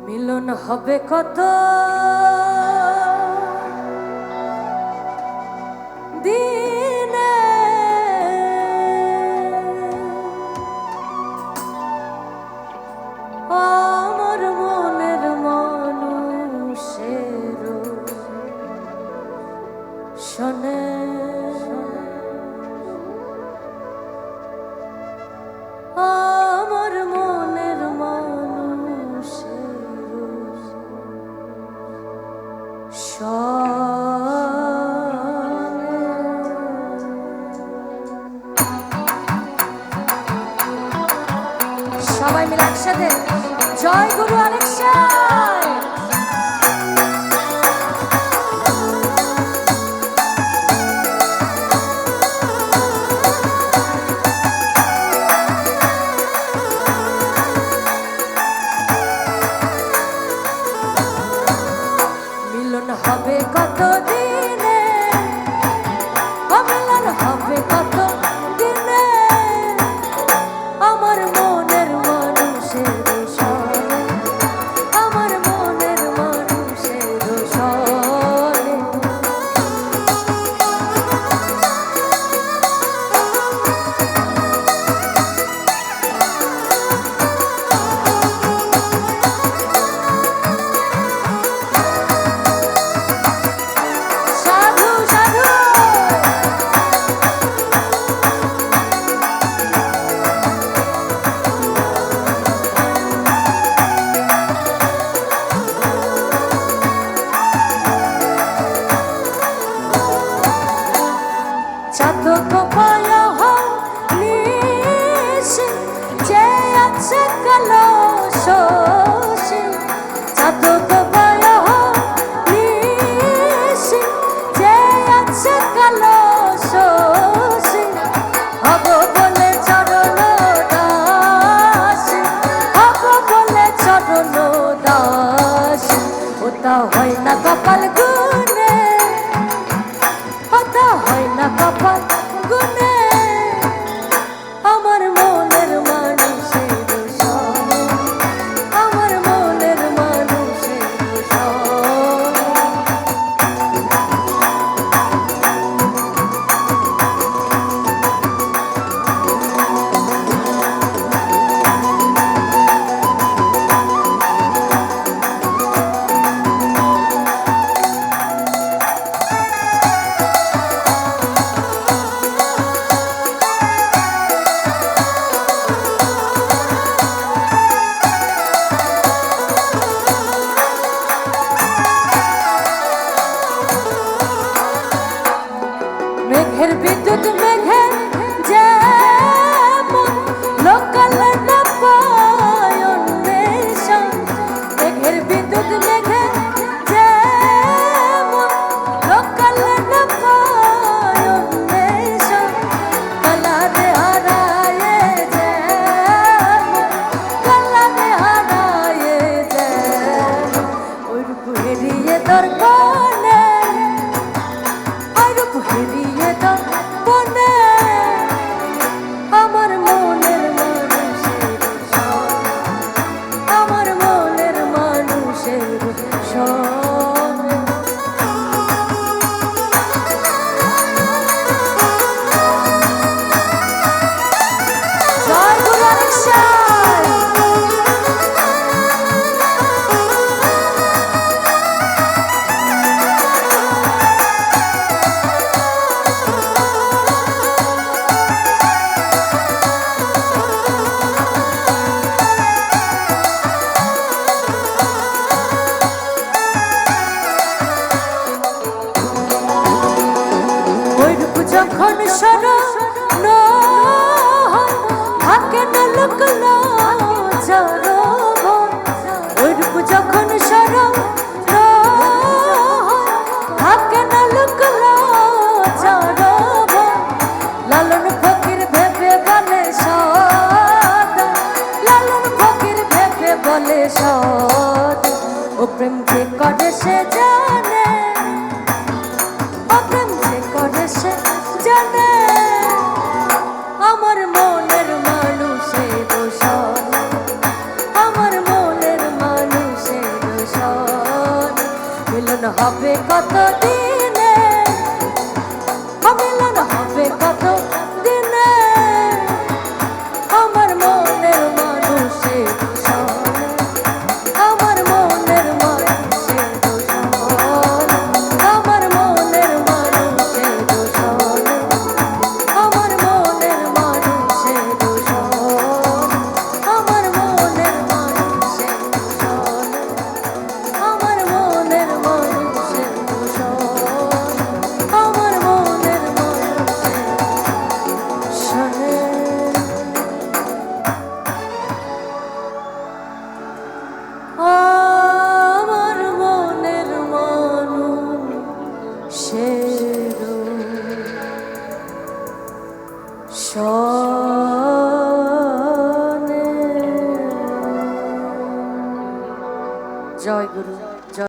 মিলন হবে কত দিনে, আমার মনের মানুষের শোনে আমার মনের মানুষের সবাই মিলে একসাথে জয় গুরু আলেকসাই। মিলন হবে কত দিনে, মিলন হবে কত দিনে, আমার মনের মানুষের সনে, আমার মনের মানুষের সনে। সাধু সাধু চাতক পায়া নিশি যে আছে কালো শোষে, চাতক পায়া নিশি যে আছে কালো শোষে, হব বলে চরণ দাসী, হব বলে চরণ দাসী, ওটা হয় না কপাল গুনে, ওটা হয় না কপাল গুনে, আমার মনের মানুষের সনে, আমার মনের মানুষের সনে। মেঘের বিদ্যুৎ মেঘের যেমন লোকাল না পায় অন্বেষণ, মেঘের বিদ্যুৎ মেঘের যেমন লোকাল না পায় অন্বেষণ, কালারে হারায়ে যেমন, কালারে হারায়ে যেমন, ওই রূপ হেরিয়ে দরকারে, হেরিয়ে দাও বনে, আমার মনের মানুষের সনে, আমার মনের মানুষের সনে। জয় গুরু আলেকসাই। যখন শরণ থাকে না লুকলো চরণ, ওই রূপ যখন শরণ থাকে না লুকলো চরণ, লালন ফকির ভেবে বলে সদা, লালন ফকির ভেবে বলে সদা, ও প্রেম যে করে সে জানে, ও প্রেম যে করে সে জানে, আমার মনের মানুষের সনে, আমার মনের মানুষের মিলন হবে কত দিনে, মিলন হবে কত দিনে, আমার মনের মানুষের সনে, আমার মনের মানুষের সনে, আমার মনের মানুষের সনে, আমার মনের মানুষের সনে, আমার মনের মানুষের সনে, আমার মনের মানুষের সনে, আমার মনের মানুষের সনে। আমার মনের মানুষের সনে। জয় গুরু।